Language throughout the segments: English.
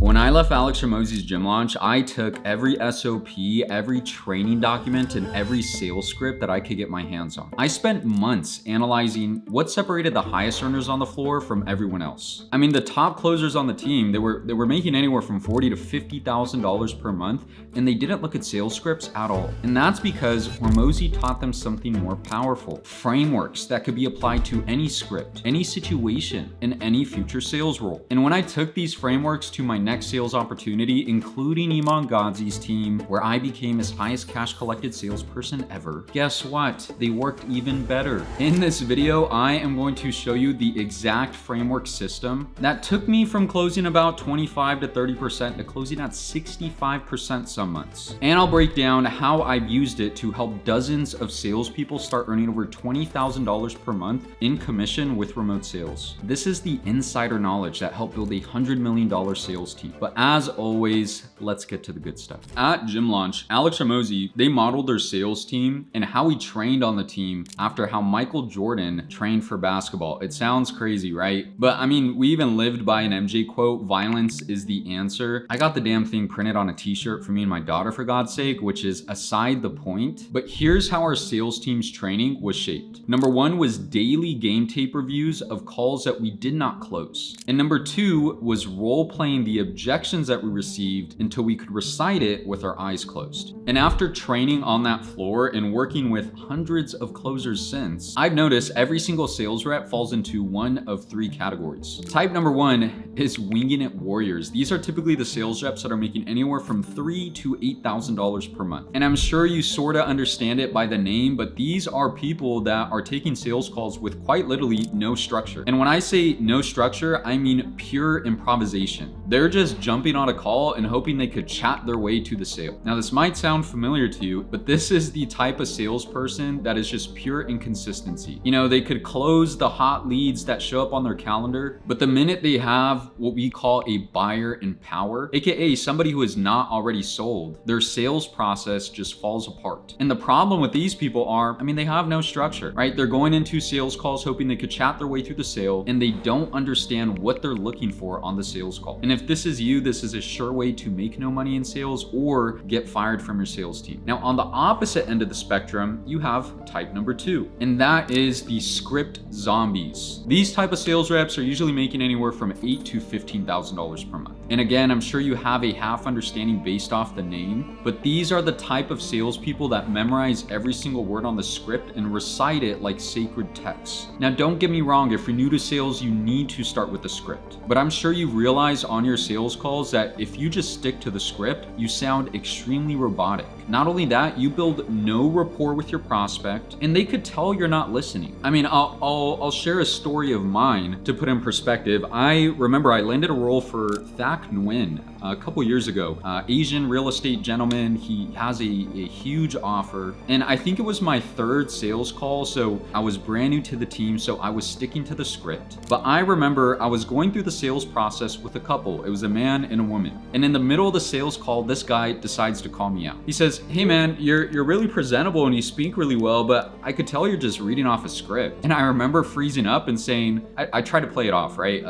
When I left Alex Hormozi's GymLaunch, I took every SOP, every training document, and every sales script that I could get my hands on. I spent months analyzing what separated the highest earners on the floor from everyone else. I mean, the top closers on the team, they were making anywhere from $40,000 to $50,000 per month, and they didn't look at sales scripts at all. And that's because Hormozi taught them something more powerful: frameworks that could be applied to any script, any situation, and any future sales role. And when I took these frameworks to my next sales opportunity, including Iman Gadzhi's team, where I became his highest cash collected salesperson ever, guess what? They worked even better. In this video, I am going to show you the exact framework system that took me from closing about 25 to 30% to closing at 65% some months. And I'll break down how I've used it to help dozens of salespeople start earning over $20,000 per month in commission with remote sales. This is the insider knowledge that helped build a $100 million sales team. But as always, let's get to the good stuff. At GymLaunch, Alex Hormozi, they modeled their sales team and how he trained on the team after how Michael Jordan trained for basketball. It sounds crazy, right? But I mean, we even lived by an MJ quote: "Violence is the answer." I got the damn thing printed on a t-shirt for me and my daughter, for God's sake, which is aside the point. But here's how our sales team's training was shaped. Number one was daily game tape reviews of calls that we did not close. And number two was role-playing the objections that we received until we could recite it with our eyes closed. And after training on that floor and working with hundreds of closers since, I've noticed every single sales rep falls into one of three categories. Type number one is winging it warriors. These are typically the sales reps that are making anywhere from $3,000 to $8,000 per month. And I'm sure you sort of understand it by the name, but these are people that are taking sales calls with quite literally no structure. And when I say no structure, I mean pure improvisation. They're just jumping on a call and hoping they could chat their way to the sale. Now, this might sound familiar to you, but this is the type of salesperson that is just pure inconsistency. You know, they could close the hot leads that show up on their calendar, but the minute they have what we call a buyer in power, aka somebody who is not already sold, their sales process just falls apart. And the problem with these people are, I mean, they have no structure, right? They're going into sales calls hoping they could chat their way through the sale, and they don't understand what they're looking for on the sales call. And if this is you, this is a sure way to make no money in sales or get fired from your sales team. Now, on the opposite end of the spectrum, you have type number two, and that is the script zombies. These type of sales reps are usually making anywhere from $8,000 to $15,000 per month. And again, I'm sure you have a half understanding based off the name, but these are the type of salespeople that memorize every single word on the script and recite it like sacred texts. Now, don't get me wrong, if you're new to sales, you need to start with the script. But I'm sure you realize on your sales calls that if you just stick to the script, you sound extremely robotic. Not only that, you build no rapport with your prospect, and they could tell you're not listening. I mean, I'll share a story of mine to put in perspective. I remember I landed a role for Thak Nguyen a couple years ago. Asian real estate gentleman. He has a huge offer, and I think it was my third sales call, so I was brand new to the team, so I was sticking to the script. But I remember I was going through the sales process with a couple. It was a man and a woman. And in the middle of the sales call, this guy decides to call me out. He says, "Hey man, you're really presentable and you speak really well, but I could tell you're just reading off a script." And I remember freezing up and saying, I try to play it off, right?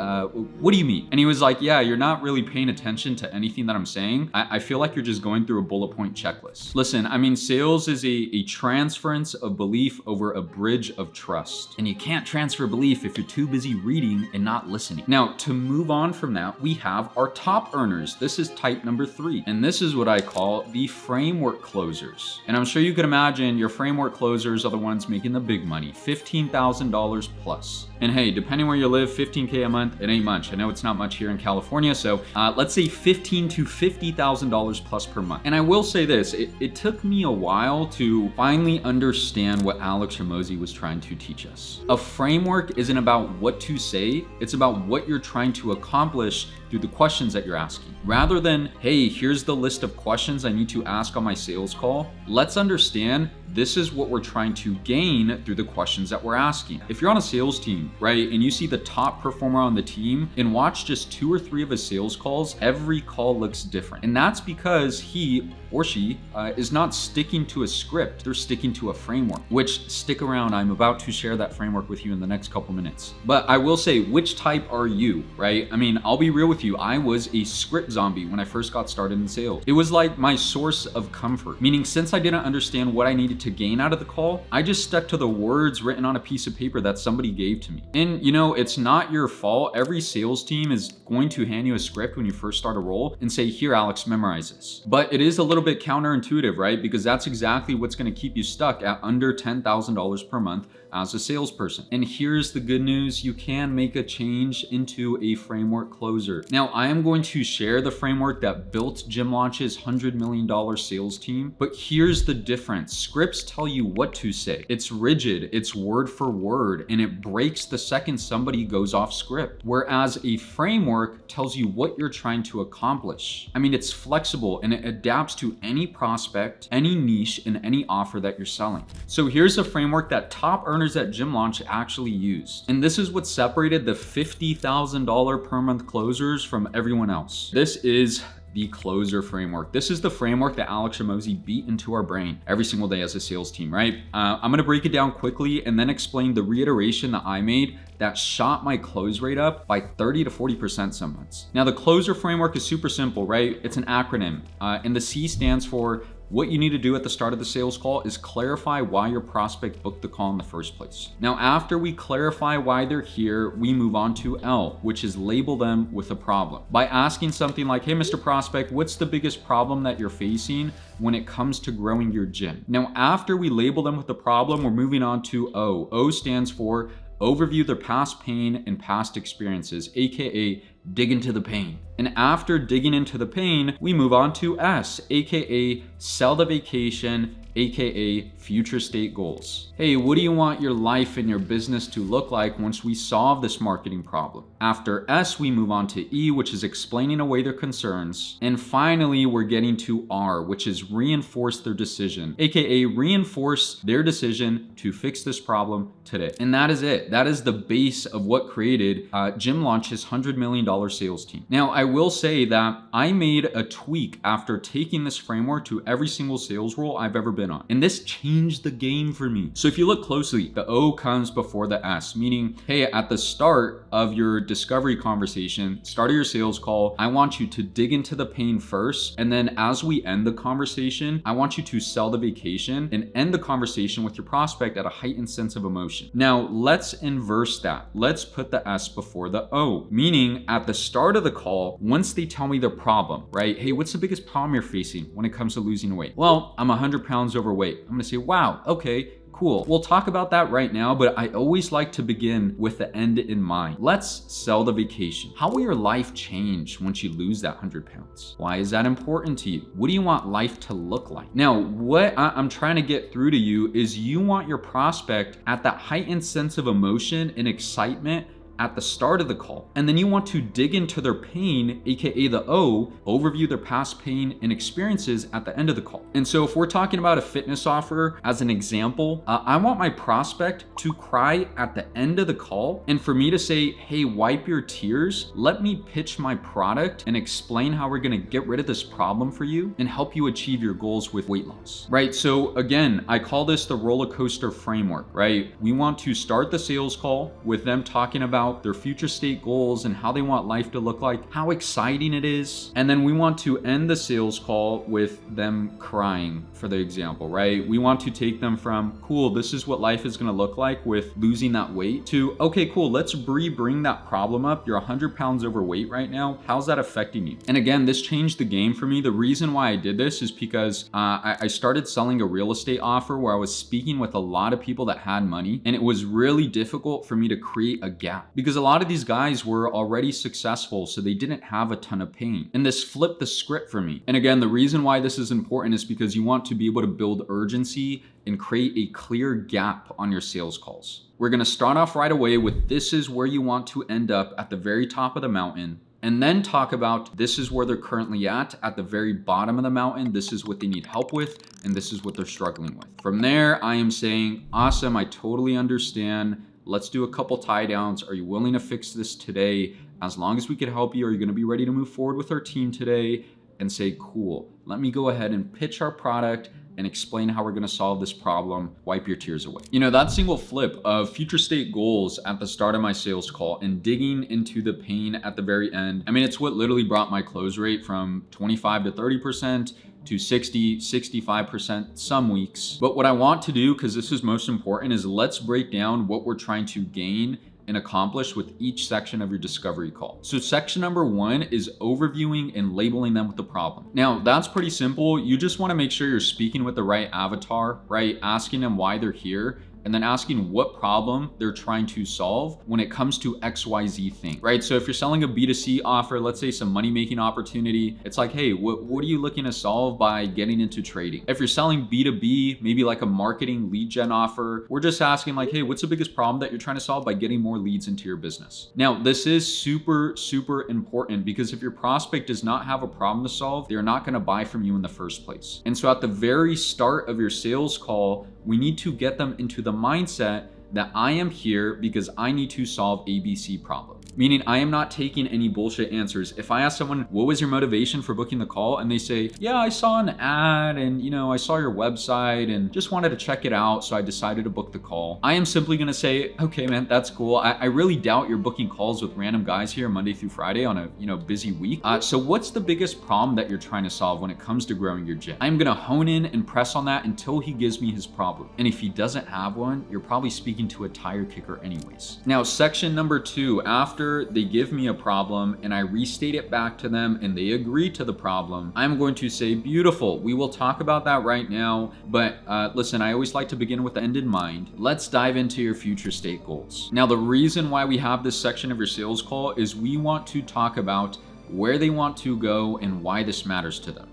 What do you mean? And he was like, "Yeah, you're not really paying attention to anything that I'm saying. I feel like you're just going through a bullet point checklist." Listen, I mean, sales is a transference of belief over a bridge of trust. And you can't transfer belief if you're too busy reading and not listening. Now, to move on from that, we have our top earners. This is type number three. And this is what I call the framework closers. And I'm sure you can imagine your framework closers are the ones making the big money, $15,000 plus. And hey, depending where you live, $15K a month, it ain't much. I know it's not much here in California, so let's say $15,000 to $50,000 plus per month. And I will say this, it took me a while to finally understand what Alex Hormozi was trying to teach us. A framework isn't about what to say, it's about what you're trying to accomplish through the questions that you're asking. Rather than, hey, here's the list of questions I need to ask on my sales call, let's understand this is what we're trying to gain through the questions that we're asking. If you're on a sales team, right, and you see the top performer on the team and watch just 2 or 3 of his sales calls, every call looks different. And that's because he or she is not sticking to a script, they're sticking to a framework, which, stick around, I'm about to share that framework with you in the next couple minutes. But I will say, which type are you, right? I mean, I'll be real with you, I was a script zombie when I first got started in sales. It was like my source of comfort, meaning since I didn't understand what I needed to gain out of the call, I just stuck to the words written on a piece of paper that somebody gave to me. And it's not your fault. Every sales team is going to hand you a script when you first start a role and say, here, Alex, memorize this. But it is a little bit counterintuitive, right? Because that's exactly what's going to keep you stuck at under $10,000 per month as a salesperson. And here's the good news, you can make a change into a framework closer. Now, I am going to share the framework that built GymLaunch's $100 million sales team, but here's the difference. Scripts tell you what to say. It's rigid, it's word for word, and it breaks the second somebody goes off script. Whereas a framework tells you what you're trying to accomplish. I mean, it's flexible and it adapts to any prospect, any niche, and any offer that you're selling. So here's a framework that top earners at GymLaunch actually used. And this is what separated the $50,000 per month closers from everyone else. This is the closer framework. This is the framework that Alex Hormozi beat into our brain every single day as a sales team, right? I'm gonna break it down quickly and then explain the reiteration that I made that shot my close rate up by 30 to 40% some months. Now, the closer framework is super simple, right? It's an acronym, and the C stands for what you need to do at the start of the sales call is clarify why your prospect booked the call in the first place. Now, after we clarify why they're here, we move on to L, which is label them with a problem. By asking something like, hey, Mr. Prospect, what's the biggest problem that you're facing when it comes to growing your gym? Now, after we label them with the problem, we're moving on to O. O stands for overview their past pain and past experiences, AKA dig into the pain. And after digging into the pain, we move on to S, AKA sell the vacation, AKA future state goals. Hey, what do you want your life and your business to look like once we solve this marketing problem? After S, we move on to E, which is explaining away their concerns. And finally, we're getting to R, which is reinforce their decision, AKA reinforce their decision to fix this problem today. And that is it. That is the base of what created GymLaunch's $100 million sales team. Now, I will say that I made a tweak after taking this framework to every single sales role I've ever been on. And this changed the game for me. So if you look closely, the O comes before the S, meaning, hey, at the start of your discovery conversation, start of your sales call, I want you to dig into the pain first. And then as we end the conversation, I want you to sell the vacation and end the conversation with your prospect at a heightened sense of emotion. Now, let's inverse that. Let's put the S before the O, meaning at the start of the call, once they tell me their problem, right? Hey, what's the biggest problem you're facing when it comes to losing weight? Well, I'm 100 pounds overweight. I'm gonna say, wow, okay, cool. We'll talk about that right now, but I always like to begin with the end in mind. Let's sell the vacation. How will your life change once you lose that 100 pounds? Why is that important to you? What do you want life to look like? Now, what I'm trying to get through to you is you want your prospect at that heightened sense of emotion and excitement at the start of the call. And then you want to dig into their pain, AKA the O, overview their past pain and experiences at the end of the call. And so if we're talking about a fitness offer as an example, I want my prospect to cry at the end of the call and for me to say, hey, wipe your tears. Let me pitch my product and explain how we're gonna get rid of this problem for you and help you achieve your goals with weight loss, right? So again, I call this the roller coaster framework, right? We want to start the sales call with them talking about their future state goals and how they want life to look like, how exciting it is. And then we want to end the sales call with them crying, for the example, right? We want to take them from, cool, this is what life is gonna look like with losing that weight, to, okay, cool, let's bring that problem up. You're 100 pounds overweight right now. How's that affecting you? And again, this changed the game for me. The reason why I did this is because I started selling a real estate offer where I was speaking with a lot of people that had money, and it was really difficult for me to create a gap, because a lot of these guys were already successful, so they didn't have a ton of pain. And this flipped the script for me. And again, the reason why this is important is because you want to be able to build urgency and create a clear gap on your sales calls. We're gonna start off right away with this is where you want to end up at the very top of the mountain, and then talk about this is where they're currently at the very bottom of the mountain. This is what they need help with, and this is what they're struggling with. From there, I am saying, awesome, I totally understand. Let's do a couple tie downs. Are you willing to fix this today? As long as we could help you, are you gonna be ready to move forward with our team today? And say, cool, let me go ahead and pitch our product and explain how we're gonna solve this problem, wipe your tears away. You know, that single flip of future state goals at the start of my sales call and digging into the pain at the very end, I mean, it's what literally brought my close rate from 25 to 30% to 60, 65% some weeks. But what I want to do, because this is most important, is let's break down what we're trying to gain and accomplish with each section of your discovery call. So section number 1 is overviewing and labeling them with the problem. Now that's pretty simple. You just want to make sure you're speaking with the right avatar, right? Asking them why they're here, and then asking what problem they're trying to solve when it comes to XYZ thing, right? So if you're selling a B2C offer, let's say some money-making opportunity, it's like, hey, what are you looking to solve by getting into trading? If you're selling B2B, maybe like a marketing lead gen offer, we're just asking like, hey, what's the biggest problem that you're trying to solve by getting more leads into your business? Now, this is super, super important because if your prospect does not have a problem to solve, they're not gonna buy from you in the first place. And so at the very start of your sales call, we need to get them into the mindset that I am here because I need to solve ABC problem. Meaning I am not taking any bullshit answers. If I ask someone, what was your motivation for booking the call? And they say, yeah, I saw an ad and I saw your website and just wanted to check it out. So I decided to book the call. I am simply gonna say, okay, man, that's cool. I really doubt you're booking calls with random guys here Monday through Friday on a busy week. So what's the biggest problem that you're trying to solve when it comes to growing your gym? I'm gonna hone in and press on that until he gives me his problem. And if he doesn't have one, you're probably speaking to a tire kicker anyways. Now, section number 2, after they give me a problem and I restate it back to them and they agree to the problem, I'm going to say, beautiful, we will talk about that right now. But listen, I always like to begin with the end in mind. Let's dive into your future state goals. Now, the reason why we have this section of your sales call is we want to talk about where they want to go and why this matters to them.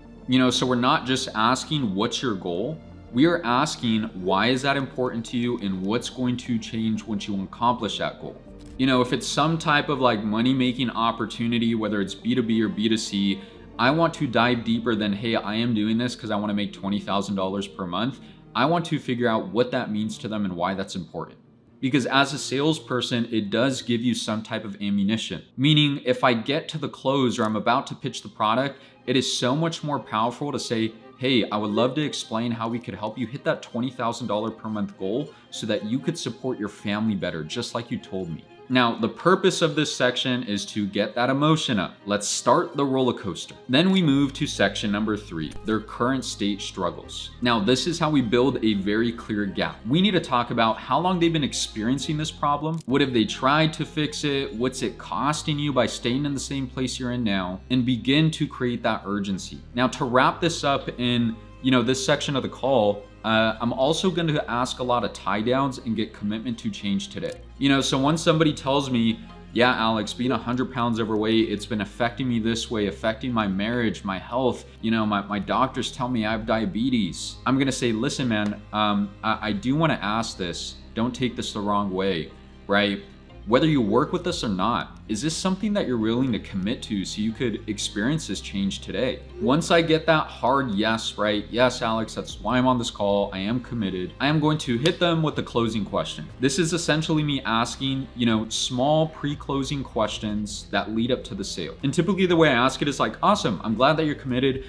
So we're not just asking what's your goal. We are asking why is that important to you and what's going to change once you accomplish that goal. If it's some type of like money-making opportunity, whether it's B2B or B2C, I want to dive deeper than, hey, I am doing this because I want to make $20,000 per month. I want to figure out what that means to them and why that's important. Because as a salesperson, it does give you some type of ammunition. Meaning if I get to the close or I'm about to pitch the product, it is so much more powerful to say, hey, I would love to explain how we could help you hit that $20,000 per month goal so that you could support your family better, just like you told me. Now, the purpose of this section is to get that emotion up. Let's start the roller coaster. Then we move to section number 3, their current state struggles. Now, this is how we build a very clear gap. We need to talk about how long they've been experiencing this problem. What have they tried to fix it? What's it costing you by staying in the same place you're in now? And begin to create that urgency. Now, to wrap this up in this section of the call, I'm also going to ask a lot of tie downs and get commitment to change today. So once somebody tells me, yeah, Alex, being 100 pounds overweight, it's been affecting me this way, affecting my marriage, my health. My doctors tell me I have diabetes. I'm going to say, listen, man, I do want to ask this. Don't take this the wrong way, right? Whether you work with us or not, is this something that you're willing to commit to so you could experience this change today? Once I get that hard yes, right? Yes, Alex, that's why I'm on this call. I am committed. I am going to hit them with the closing question. This is essentially me asking, small pre-closing questions that lead up to the sale. And typically the way I ask it is like, awesome, I'm glad that you're committed.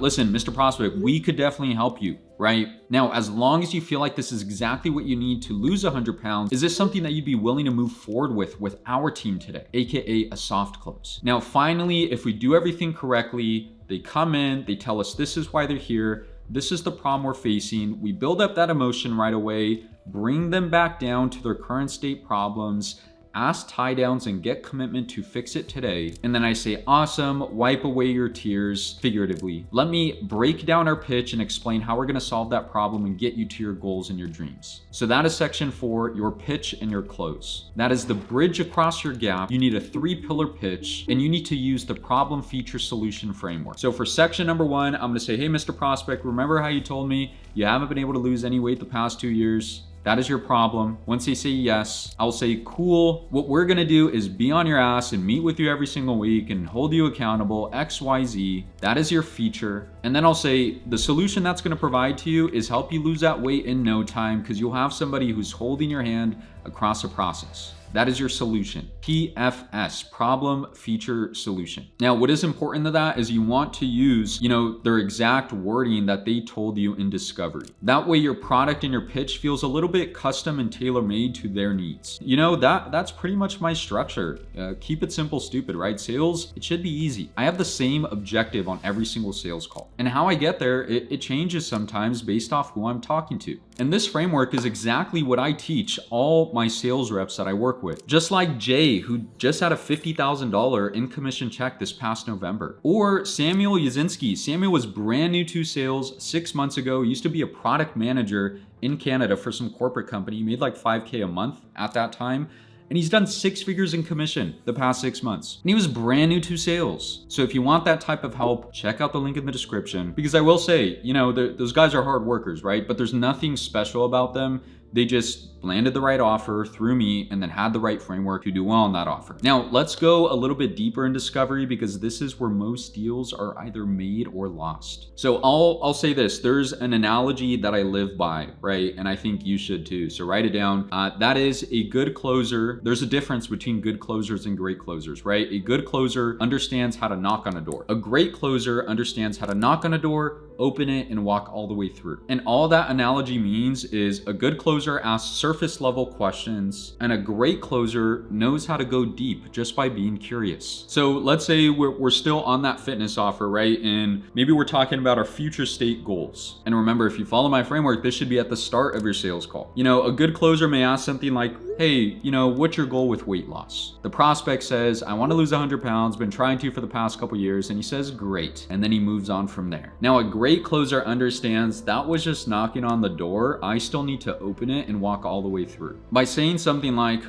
Listen, Mr. Prospect, we could definitely help you, right? Now, as long as you feel like this is exactly what you need to lose 100 pounds, is this something that you'd be willing to move forward with our team today, AKA a soft close? Now, finally, if we do everything correctly, they come in, they tell us this is why they're here, this is the problem we're facing, we build up that emotion right away, bring them back down to their current state problems, ask tie downs and get commitment to fix it today. And then I say, awesome, wipe away your tears, figuratively. Let me break down our pitch and explain how we're gonna solve that problem and get you to your goals and your dreams. So that is section 4, your pitch and your close. That is the bridge across your gap. You need a 3-pillar pitch and you need to use the problem, feature, solution framework. So for section number 1, I'm gonna say, hey, Mr. Prospect, remember how you told me you haven't been able to lose any weight the past 2 years? That is your problem. Once they say yes, I'll say, cool. What we're gonna do is be on your ass and meet with you every single week and hold you accountable, XYZ. That is your feature. And then I'll say, the solution that's gonna provide to you is help you lose that weight in no time because you'll have somebody who's holding your hand across the process. That is your solution. PFS, problem, feature, solution. Now, what is important to that is you want to use, their exact wording that they told you in discovery. That way your product and your pitch feels a little bit custom and tailor-made to their needs. That's pretty much my structure. Keep it simple, stupid, right? Sales, it should be easy. I have the same objective on every single sales call. And how I get there, it changes sometimes based off who I'm talking to. And this framework is exactly what I teach all my sales reps that I work with. Just like Jay, who just had a $50,000 in commission check this past November. Or Samuel Yazinski. Samuel was brand new to sales 6 months ago. He used to be a product manager in Canada for some corporate company. He made like $5K a month at that time. And he's done 6 figures in commission the past 6 months. And he was brand new to sales. So if you want that type of help, check out the link in the description. Because I will say, those guys are hard workers, right? But there's nothing special about them. They just landed the right offer through me and then had the right framework to do well on that offer. Now, let's go a little bit deeper in discovery because this is where most deals are either made or lost. So I'll say this, there's an analogy that I live by, right? And I think you should too. So write it down. That is a good closer. There's a difference between good closers and great closers, right? A good closer understands how to knock on a door. A great closer understands how to knock on a door, open it, and walk all the way through. And all that analogy means is a good closer asks surface level questions, and a great closer knows how to go deep just by being curious. So let's say we're still on that fitness offer, right? And maybe we're talking about our future state goals. And remember, if you follow my framework, this should be at the start of your sales call. A good closer may ask something like, hey, what's your goal with weight loss? The prospect says, I want to lose 100 pounds, been trying to for the past couple years. And he says, great. And then he moves on from there. Now, a great closer understands that was just knocking on the door. I still need to open it and walk all the way through. By saying something like,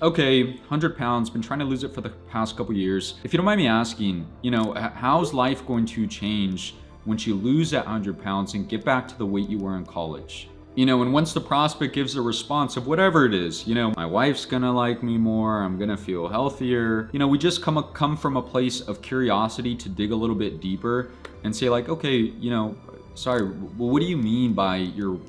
okay, 100 pounds, been trying to lose it for the past couple years. If you don't mind me asking, how's life going to change once you lose that 100 pounds and get back to the weight you were in college? And once the prospect gives a response of whatever it is, my wife's gonna like me more, I'm gonna feel healthier. We just come from a place of curiosity to dig a little bit deeper and say like, okay, sorry, well, what do you mean by your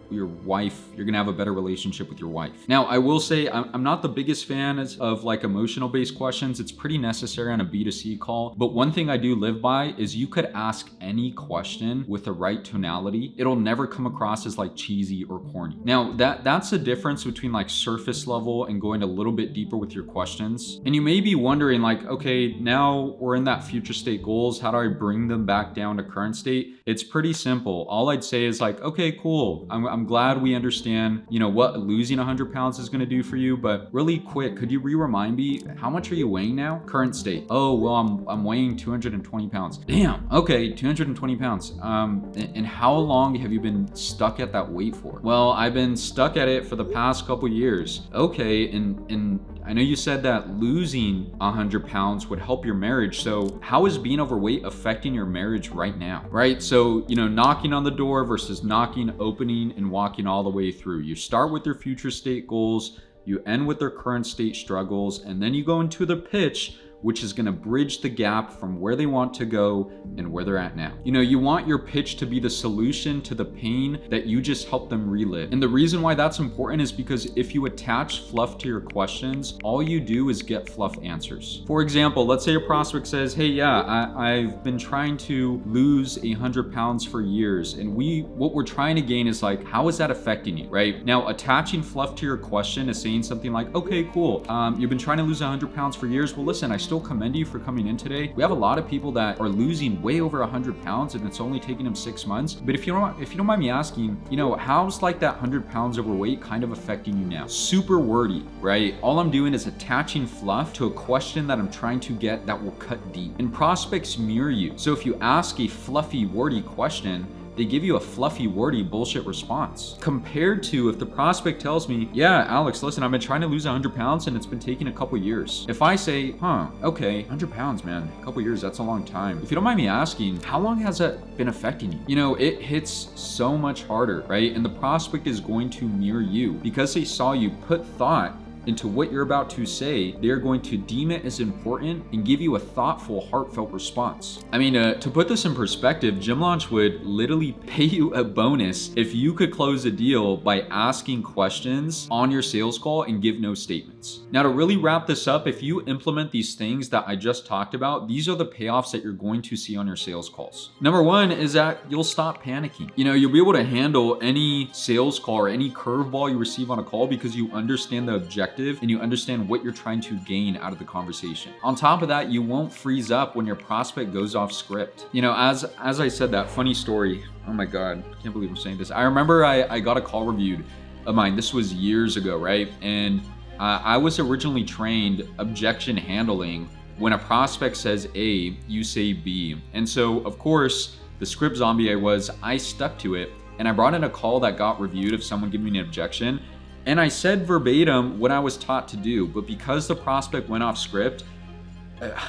wife? You're gonna have a better relationship with your wife. Now, I will say I'm not the biggest fan of like emotional based questions. It's pretty necessary on a B2C call. But one thing I do live by is you could ask any question with the right tonality. It'll never come across as like cheesy or corny. Now, that's the difference between like surface level and going a little bit deeper with your questions. And you may be wondering like, okay, now we're in that future state goals. How do I bring them back down to current state? It's pretty simple. All I'd say is like, okay, cool. I'm glad we understand, what losing 100 pounds is going to do for you. But really quick, could you remind me, how much are you weighing now? Current state. Oh, well, I'm weighing 220 pounds. Damn. Okay, 220 pounds. And how long have you been stuck at that weight for? Well, I've been stuck at it for the past couple years. Okay, and I know you said that losing 100 pounds would help your marriage. So how is being overweight affecting your marriage right now? Right? So, knocking on the door versus knocking, opening, and walking all the way through. You start with their future state goals, you end with their current state struggles, and then you go into the pitch, which is gonna bridge the gap from where they want to go and where they're at now. You want your pitch to be the solution to the pain that you just helped them relive. And the reason why that's important is because if you attach fluff to your questions, all you do is get fluff answers. For example, let's say a prospect says, hey, yeah, I've been trying to lose 100 pounds for years. And what we're trying to gain is like, how is that affecting you, right? Now, attaching fluff to your question is saying something like, okay, cool. You've been trying to lose 100 pounds for years. Well, listen, I still commend you for coming in today. We have a lot of people that are losing way over 100 pounds and it's only taking them 6 months. But if you don't mind me asking, how's like that 100 pounds overweight kind of affecting you now? Super wordy, right? All I'm doing is attaching fluff to a question that I'm trying to get that will cut deep. And prospects mirror you. So if you ask a fluffy, wordy question, they give you a fluffy, wordy bullshit response. Compared to if the prospect tells me, yeah, Alex, listen, I've been trying to lose 100 pounds and it's been taking a couple years. If I say, okay, 100 pounds, man, a couple years, that's a long time. If you don't mind me asking, how long has that been affecting you? It hits so much harder, right? And the prospect is going to mirror you because they saw you put thought into what you're about to say, they're going to deem it as important and give you a thoughtful, heartfelt response. I mean, to put this in perspective, GymLaunch would literally pay you a bonus if you could close a deal by asking questions on your sales call and give no statements. Now, to really wrap this up, if you implement these things that I just talked about, these are the payoffs that you're going to see on your sales calls. Number one is that you'll stop panicking. You'll be able to handle any sales call or any curveball you receive on a call because you understand the objective and you understand what you're trying to gain out of the conversation. On top of that, you won't freeze up when your prospect goes off script. As I said, that funny story, oh my God, I can't believe I'm saying this. I remember I got a call reviewed of mine. This was years ago, right? And I was originally trained objection handling. When a prospect says A, you say B. And so, of course, the script zombie I stuck to it, and I brought in a call that got reviewed of someone giving me an objection, and I said verbatim what I was taught to do, but because the prospect went off script,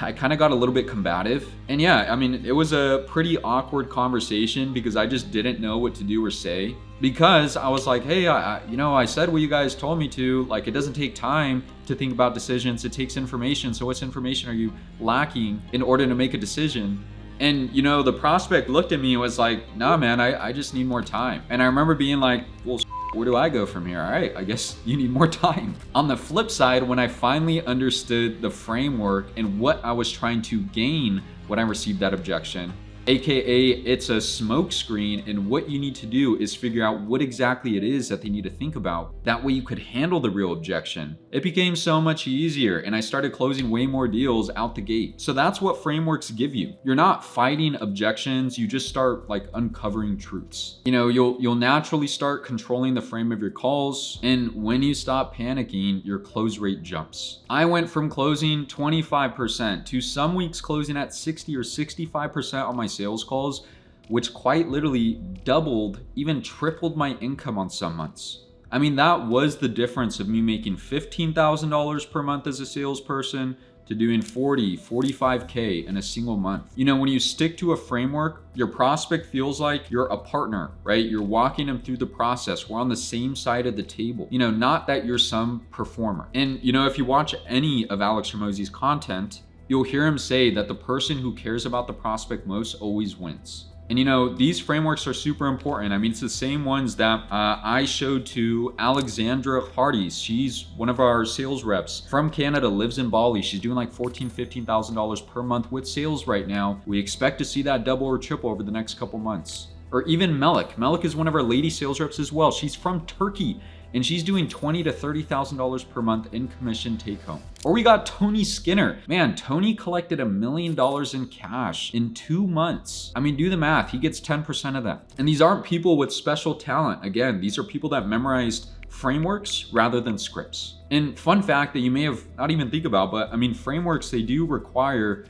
I kind of got a little bit combative. And yeah, I mean, it was a pretty awkward conversation because I just didn't know what to do or say. Because I was like, hey, I said what you guys told me to. Like, it doesn't take time to think about decisions. It takes information. So what information are you lacking in order to make a decision? And, the prospect looked at me and was like, nah, man, I just need more time. And I remember being like, well, where do I go from here? All right, I guess you need more time. On the flip side, when I finally understood the framework and what I was trying to gain when I received that objection, AKA it's a smoke screen, and what you need to do is figure out what exactly it is that they need to think about. That way you could handle the real objection. It became so much easier, and I started closing way more deals out the gate. So that's what frameworks give you. You're not fighting objections, you just start uncovering truths. You'll naturally start controlling the frame of your calls, and when you stop panicking, your close rate jumps. I went from closing 25% to some weeks closing at 60 or 65% on my sales calls, which quite literally doubled, even tripled my income on some months. I mean, that was the difference of me making $15,000 per month as a salesperson to doing 40, 45K in a single month. When you stick to a framework, your prospect feels like you're a partner, right? You're walking them through the process. We're on the same side of the table, not that you're some performer. And, if you watch any of Alex Hormozi's content, you'll hear him say that the person who cares about the prospect most always wins. And these frameworks are super important. I mean, it's the same ones that I showed to Alexandra Hardy. She's one of our sales reps from Canada, lives in Bali. She's doing like $14,000, $15,000 per month with sales right now. We expect to see that double or triple over the next couple months. Or even Melik. Melik is one of our lady sales reps as well. She's from Turkey, and she's doing $20,000 to $30,000 per month in commission take home. Or we got Tony Skinner. Man, Tony collected $1 million in cash in 2 months. I mean, do the math. He gets 10% of that. And these aren't people with special talent. Again, these are people that memorized frameworks rather than scripts. And fun fact that you may have not even think about, but I mean, frameworks, they do require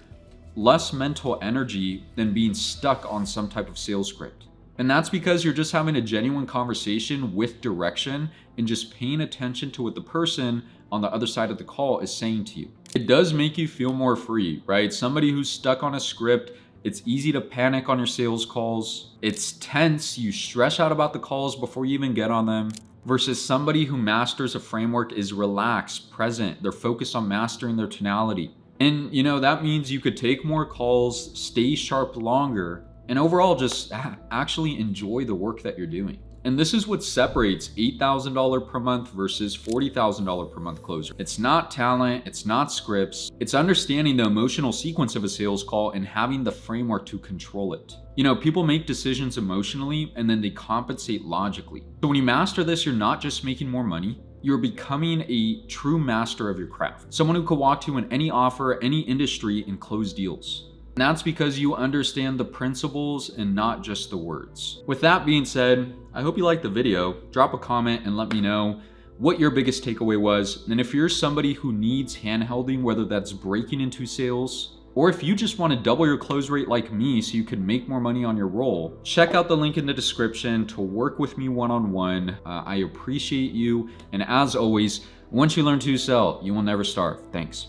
less mental energy than being stuck on some type of sales script. And that's because you're just having a genuine conversation with direction and just paying attention to what the person on the other side of the call is saying to you. It does make you feel more free, right? Somebody who's stuck on a script, it's easy to panic on your sales calls. It's tense, you stress out about the calls before you even get on them. Versus somebody who masters a framework is relaxed, present, they're focused on mastering their tonality. And that means you could take more calls, stay sharp longer, and overall just actually enjoy the work that you're doing. And this is what separates $8,000 per month versus $40,000 per month closer. It's not talent, it's not scripts, it's understanding the emotional sequence of a sales call and having the framework to control it. People make decisions emotionally and then they compensate logically. So when you master this, you're not just making more money, you're becoming a true master of your craft. Someone who could walk to in any offer, any industry and close deals. And that's because you understand the principles and not just the words. With that being said, I hope you liked the video. Drop a comment and let me know what your biggest takeaway was. And if you're somebody who needs handholding, whether that's breaking into sales, or if you just want to double your close rate like me so you can make more money on your role, check out the link in the description to work with me one-on-one. I appreciate you. And as always, once you learn to sell, you will never starve. Thanks.